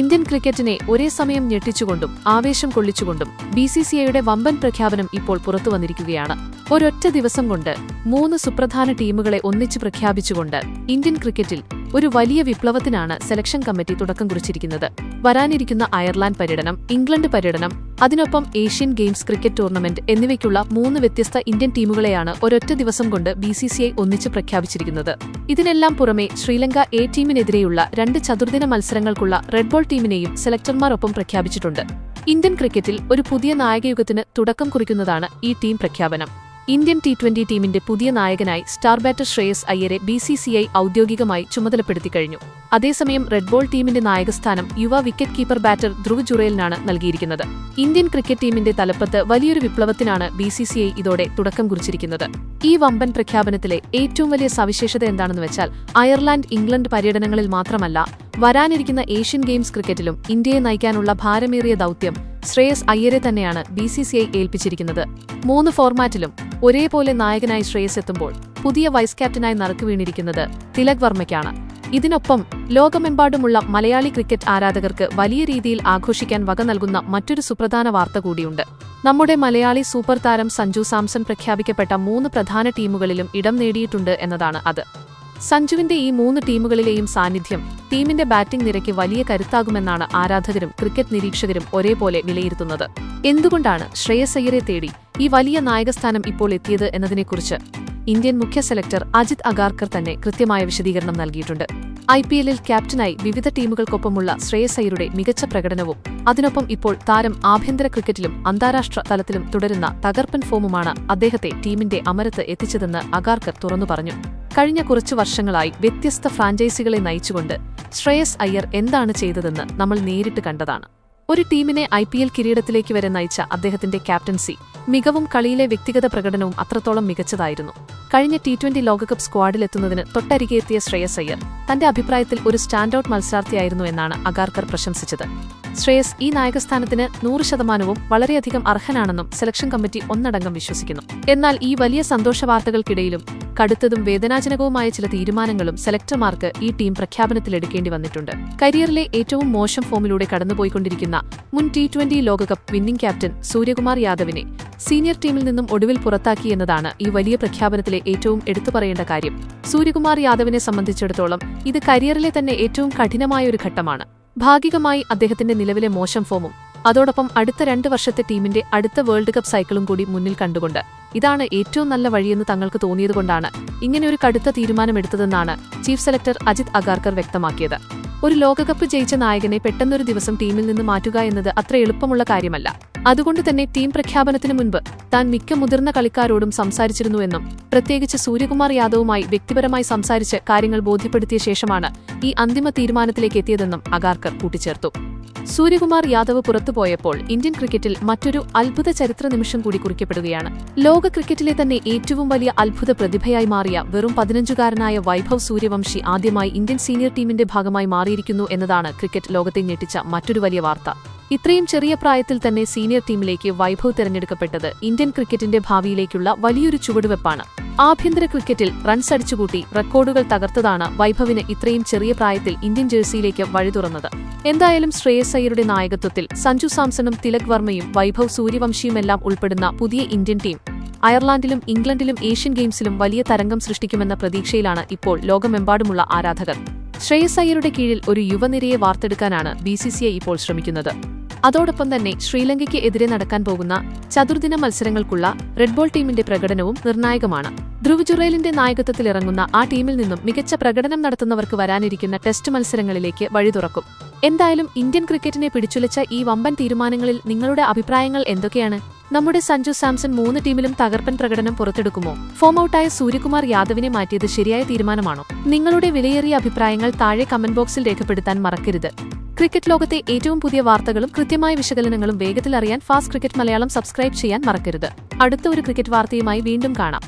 Indian ക്രിക്കറ്റിനെ ഒരേ സമയം ഞെട്ടിച്ചുകൊണ്ടും ആവേശം കൊള്ളിച്ചുകൊണ്ടും BCCIയുടെ വമ്പൻ പ്രഖ്യാപനം ഇപ്പോൾ പുറത്തുവന്നിരിക്കുകയാണ്. ഒരൊറ്റ ദിവസം കൊണ്ട് 3 സുപ്രധാന ടീമുകളെ ഒന്നിച്ചു പ്രഖ്യാപിച്ചുകൊണ്ട് ഇന്ത്യൻ ക്രിക്കറ്റിൽ ഒരു വലിയ വിപ്ലവത്തിനാണ് സെലക്ഷൻ കമ്മിറ്റി തുടക്കം കുറിച്ചിരിക്കുന്നത്. വരാനിരിക്കുന്ന അയർലാൻഡ് പര്യടനം, ഇംഗ്ലണ്ട് പര്യടനം, അതിനൊപ്പം ഏഷ്യൻ ഗെയിംസ് ക്രിക്കറ്റ് ടൂർണമെന്റ് എന്നിവയ്ക്കുള്ള 3 വ്യത്യസ്ത ഇന്ത്യൻ ടീമുകളെയാണ് ഒരൊറ്റ ദിവസം കൊണ്ട് BCCI ഒന്നിച്ച് പ്രഖ്യാപിച്ചിരിക്കുന്നത്. ഇതിനെല്ലാം പുറമെ ശ്രീലങ്ക A ടീമിനെതിരെയുള്ള 2 ചതുർദിന മത്സരങ്ങൾക്കുള്ള റെഡ് ബോൾ ടീമിനെയും സെലക്ടർമാർ ഒപ്പം പ്രഖ്യാപിച്ചിട്ടുണ്ട്. ഇന്ത്യൻ ക്രിക്കറ്റിൽ ഒരു പുതിയ നായകയുഗത്തിന് തുടക്കം കുറിക്കുന്നതാണ് ഈ ടീം പ്രഖ്യാപനം. ഇന്ത്യൻ T20 ടീമിന്റെ പുതിയ നായകനായി സ്റ്റാർ ബാറ്റർ ശ്രേയസ് അയ്യരെ BCCI ഔദ്യോഗികമായി ചുമതലപ്പെടുത്തി കഴിഞ്ഞു. അതേസമയം റെഡ് ബോൾ ടീമിന്റെ നായകസ്ഥാനം യുവ വിക്കറ്റ് കീപ്പർ ബാറ്റർ ധ്രുവ് ജുറേലിനാണ് നൽകിയിരിക്കുന്നത്. ഇന്ത്യൻ ക്രിക്കറ്റ് ടീമിന്റെ തലപ്പത്ത് വലിയൊരു വിപ്ലവത്തിനാണ് BCCI ഇതോടെ തുടക്കം കുറിച്ചിരിക്കുന്നത്. ഈ വമ്പൻ പ്രഖ്യാപനത്തിലെ ഏറ്റവും വലിയ സവിശേഷത എന്താണെന്ന് വെച്ചാൽ അയർലാൻഡ്, ഇംഗ്ലണ്ട് പര്യടനങ്ങളിൽ മാത്രമല്ല, വരാനിരിക്കുന്ന ഏഷ്യൻ ഗെയിംസ് ക്രിക്കറ്റിലും ഇന്ത്യയെ നയിക്കാനുള്ള ഭാരമേറിയ ദൗത്യം ശ്രേയസ് അയ്യരെ തന്നെയാണ് BCCI ഏൽപ്പിച്ചിരിക്കുന്നത്. 3 ഫോർമാറ്റിലും ഒരേപോലെ നായകനായി ശ്രേയസ് എത്തുമ്പോൾ പുതിയ വൈസ് ക്യാപ്റ്റനായി നറുക്കുവീണിരിക്കുന്നത് തിലക് വർമ്മയ്ക്കാണ്. ഇതിനൊപ്പം ലോകമെമ്പാടുമുള്ള മലയാളി ക്രിക്കറ്റ് ആരാധകർക്ക് വലിയ രീതിയിൽ ആഘോഷിക്കാൻ വക നൽകുന്ന മറ്റൊരു സുപ്രധാന വാർത്ത കൂടിയുണ്ട്. നമ്മുടെ മലയാളി സൂപ്പർ താരം സഞ്ജു സാംസൺ പ്രഖ്യാപിക്കപ്പെട്ട 3 പ്രധാന ടീമുകളിലും ഇടം നേടിയിട്ടുണ്ട് എന്നതാണ് അത്. സഞ്ജുവിന്റെ ഈ 3 ടീമുകളിലെയും സാന്നിധ്യം ടീമിന്റെ ബാറ്റിംഗ് നിരയ്ക്ക് വലിയ കരുത്താകുമെന്നാണ് ആരാധകരും ക്രിക്കറ്റ് നിരീക്ഷകരും ഒരേപോലെ വിലയിരുത്തുന്നത്. എന്തുകൊണ്ടാണ് ശ്രേയസ് അയ്യരെ തേടി ഈ വലിയ നായകസ്ഥാനം ഇപ്പോൾ എത്തിയത് എന്നതിനെക്കുറിച്ച് ഇന്ത്യൻ മുഖ്യ സെലക്ടർ അജിത് അഗാർക്കർ തന്നെ കൃത്യമായ വിശദീകരണം നൽകിയിട്ടുണ്ട്. IPLൽ ക്യാപ്റ്റനായി വിവിധ ടീമുകൾക്കൊപ്പമുള്ള ശ്രേയസ് അയ്യരുടെ മികച്ച പ്രകടനവും അതിനൊപ്പം ഇപ്പോൾ താരം ആഭ്യന്തര ക്രിക്കറ്റിലും അന്താരാഷ്ട്ര തലത്തിലും തുടരുന്ന തകർപ്പൻ ഫോമുമാണ് അദ്ദേഹത്തെ ടീമിന്റെ അമരത്ത് എത്തിച്ചതെന്ന് അഗാർക്കർ തുറന്നു പറഞ്ഞു. കഴിഞ്ഞ കുറച്ചു വർഷങ്ങളായി വ്യത്യസ്ത ഫ്രാഞ്ചൈസികളെ നയിച്ചുകൊണ്ട് ശ്രേയസ് അയ്യർ എന്താണ് ചെയ്തതെന്ന് നമ്മൾ നേരിട്ട് കണ്ടതാണ്. ഒരു ടീമിനെ IPL കിരീടത്തിലേക്ക് വരെ നയിച്ച അദ്ദേഹത്തിന്റെ ക്യാപ്റ്റൻസി മികവും കളിയിലെ വ്യക്തിഗത പ്രകടനവും അത്രത്തോളം മികച്ചതായിരുന്നു. കഴിഞ്ഞ T20 ലോകകപ്പ് സ്ക്വാഡിലെത്തുന്നതിന് തൊട്ടരികെ എത്തിയ ശ്രേയസ് അയ്യർ തന്റെ അഭിപ്രായത്തിൽ ഒരു സ്റ്റാൻഡൌട്ട് മത്സരാർത്ഥിയായിരുന്നു എന്നാണ് അഗാർക്കർ പ്രശംസിച്ചത്. ശ്രേയസ് ഈ നായകസ്ഥാനത്തിന് 100% വളരെയധികം അർഹനാണെന്നും സെലക്ഷൻ കമ്മിറ്റി ഒന്നടങ്കം വിശ്വസിക്കുന്നു. എന്നാൽ ഈ വലിയ സന്തോഷവാർത്തകൾക്കിടയിലും കടുത്തതും വേദനാജനകവുമായ ചില തീരുമാനങ്ങളും സെലക്ടർമാർക്ക് ഈ ടീം പ്രഖ്യാപനത്തിലെടുക്കേണ്ടി വന്നിട്ടുണ്ട്. കരിയറിലെ ഏറ്റവും മോശം ഫോമിലൂടെ കടന്നുപോയിക്കൊണ്ടിരിക്കുന്ന മുൻ T20 ലോകകപ്പ് വിന്നിംഗ് ക്യാപ്റ്റൻ സൂര്യകുമാർ യാദവിനെ സീനിയർ ടീമിൽ നിന്നും ഒടുവിൽ പുറത്താക്കിയെന്നതാണ് ഈ വലിയ പ്രഖ്യാപനത്തിലെ ഏറ്റവും എടുത്തുപറയേണ്ട കാര്യം. സൂര്യകുമാർ യാദവിനെ സംബന്ധിച്ചിടത്തോളം ഇത് കരിയറിലെ തന്നെ ഏറ്റവും കഠിനമായൊരു ഘട്ടമാണ്. ഭാഗികമായി അദ്ദേഹത്തിന്റെ നിലവിലെ മോശം ഫോമും അതോടൊപ്പം അടുത്ത 2 വർഷത്തെ ടീമിന്റെ അടുത്ത വേൾഡ് കപ്പ് സൈക്കിളും കൂടി മുന്നിൽ കണ്ടുകൊണ്ട് ഇതാണ് ഏറ്റവും നല്ല വഴിയെന്ന് തങ്ങൾക്ക് തോന്നിയതുകൊണ്ടാണ് ഇങ്ങനെയൊരു കടുത്ത തീരുമാനമെടുത്തതെന്നാണ് ചീഫ് സെലക്ടർ അജിത് അഗാർക്കർ വ്യക്തമാക്കിയത്. ഒരു ലോകകപ്പ് ജയിച്ച നായകനെ പെട്ടെന്നൊരു ദിവസം ടീമിൽ നിന്ന് മാറ്റുക എന്നത് അത്ര എളുപ്പമുള്ള കാര്യമല്ല. അതുകൊണ്ട് തന്നെ ടീം പ്രഖ്യാപനത്തിന് മുൻപ് താൻ മിക്ക മുതിർന്ന കളിക്കാരോടും സംസാരിച്ചിരുന്നുവെന്നും പ്രത്യേകിച്ച് സൂര്യകുമാർ യാദവുമായി വ്യക്തിപരമായി സംസാരിച്ച് കാര്യങ്ങൾ ബോധ്യപ്പെടുത്തിയ ശേഷമാണ് ഈ അന്തിമ തീരുമാനത്തിലേക്ക് എത്തിയതെന്നും അഗാർക്കർ കൂട്ടിച്ചേർത്തു. സൂര്യകുമാർ യാദവ് പുറത്തുപോയപ്പോൾ ഇന്ത്യൻ ക്രിക്കറ്റിൽ മറ്റൊരു അത്ഭുത ചരിത്ര നിമിഷം കൂടി കുറിക്കപ്പെടുകയാണ്. ലോക ക്രിക്കറ്റിലെ തന്നെ ഏറ്റവും വലിയ അത്ഭുത പ്രതിഭയായി മാറിയ വെറും 15-കാരനായ വൈഭവ് സൂര്യവംശി ആദ്യമായി ഇന്ത്യൻ സീനിയർ ടീമിന്റെ ഭാഗമായി മാറിയിരിക്കുന്നു എന്നതാണ് ക്രിക്കറ്റ് ലോകത്തെ ഞെട്ടിച്ച മറ്റൊരു വലിയ വാർത്ത. ഇത്രയും ചെറിയ പ്രായത്തിൽ തന്നെ സീനിയർ ടീമിലേക്ക് വൈഭവ് തെരഞ്ഞെടുക്കപ്പെട്ടത് ഇന്ത്യൻ ക്രിക്കറ്റിന്റെ ഭാവിയിലേക്കുള്ള വലിയൊരു ചുവടുവെപ്പാണ്. ആഭ്യന്തര ക്രിക്കറ്റിൽ റൺസ് അടിച്ചുകൂട്ടി റെക്കോർഡുകൾ തകർത്തതാണ് വൈഭവിന് ഇത്രയും ചെറിയ പ്രായത്തിൽ ഇന്ത്യൻ ജേഴ്സിയിലേക്ക് വഴി തുറന്നത്. എന്തായാലും ശ്രേയസ് അയ്യരുടെ നായകത്വത്തിൽ സഞ്ജു സാംസണും തിലക് വർമ്മയും വൈഭവ് സൂര്യവംശിയുമെല്ലാം ഉൾപ്പെടുന്ന പുതിയ ഇന്ത്യൻ ടീം അയർലാൻഡിലും ഇംഗ്ലണ്ടിലും ഏഷ്യൻ ഗെയിംസിലും വലിയ തരംഗം സൃഷ്ടിക്കുമെന്ന പ്രതീക്ഷയിലാണ് ഇപ്പോൾ ലോകമെമ്പാടുമുള്ള ആരാധകർ. ശ്രേയസ് അയ്യരുടെ കീഴിൽ ഒരു യുവനിരയെ വാർത്തെടുക്കാനാണ് BCCI ഇപ്പോൾ ശ്രമിക്കുന്നത്. അതോടൊപ്പം തന്നെ ശ്രീലങ്കയ്ക്ക് എതിരെ നടക്കാൻ പോകുന്ന ചതുർദിന മത്സരങ്ങൾക്കുള്ള റെഡ് ബോൾ ടീമിന്റെ പ്രകടനവും നിർണായകമാണ്. ധ്രുവ് ജുറേലിന്റെ നായകത്വത്തിലിറങ്ങുന്ന ആ ടീമിൽ നിന്നും മികച്ച പ്രകടനം നടത്തുന്നവർക്ക് വരാനിരിക്കുന്ന ടെസ്റ്റ് മത്സരങ്ങളിലേക്ക് വഴി തുറക്കും. എന്തായാലും ഇന്ത്യൻ ക്രിക്കറ്റിനെ പിടിച്ചുലച്ച ഈ വമ്പൻ തീരുമാനങ്ങളിൽ നിങ്ങളുടെ അഭിപ്രായങ്ങൾ എന്തൊക്കെയാണ്? നമ്മുടെ സഞ്ജു സാംസൺ 3 ടീമിലും തകർപ്പൻ പ്രകടനം പുറത്തെടുക്കുമോ? ഫോം ഔട്ടായ സൂര്യകുമാർ യാദവിനെ മാറ്റിയത് ശരിയായ തീരുമാനമാണോ? നിങ്ങളുടെ വിലയേറിയ അഭിപ്രായങ്ങൾ താഴെ കമന്റ് ബോക്സിൽ രേഖപ്പെടുത്താൻ മറക്കരുത്. ക്രിക്കറ്റ് ലോകത്തെ ഏറ്റവും പുതിയ വാർത്തകളും കൃത്യമായ വിശകലനങ്ങളും വേഗത്തിൽ അറിയാൻ ഫാസ്റ്റ് ക്രിക്കറ്റ് മലയാളം സബ്സ്ക്രൈബ് ചെയ്യാൻ മറക്കരുത്. അടുത്ത ഒരു ക്രിക്കറ്റ് വാർത്തയുമായി വീണ്ടും കാണാം.